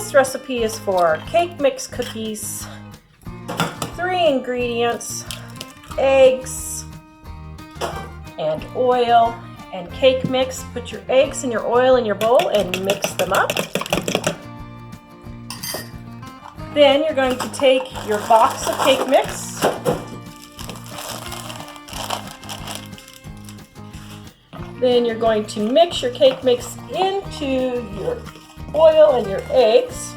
This recipe is for cake mix cookies. 3 ingredients: eggs and oil and cake mix. Put your eggs and your oil in your bowl and mix them up. Then you're going to take your box of cake mix, then you're going to mix your cake mix into your oil and your eggs.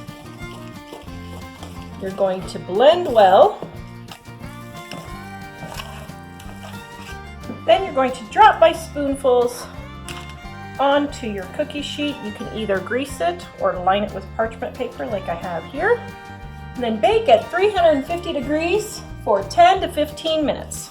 You're going to blend well. Then you're going to drop by spoonfuls onto your cookie sheet. You can either grease it or line it with parchment paper like I have here. And then bake at 350 degrees for 10 to 15 minutes.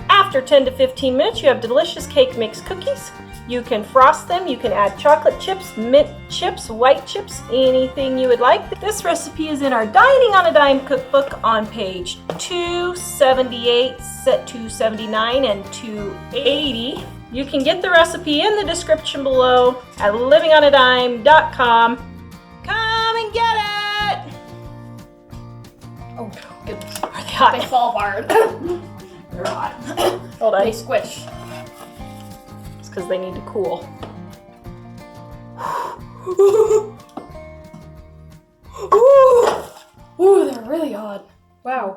After 10 to 15 minutes, you have delicious cake mix cookies. You can frost them, you can add chocolate chips, mint chips, white chips, anything you would like. This recipe is in our Dining on a Dime cookbook on page 278, set 279, and 280. You can get the recipe in the description below at livingonadime.com. Come and get it! Oh, goodness. Are they hot? They fall apart. They're hot. Hold on. They squish. It's because they need to cool. Ooh, they're really hot. Wow.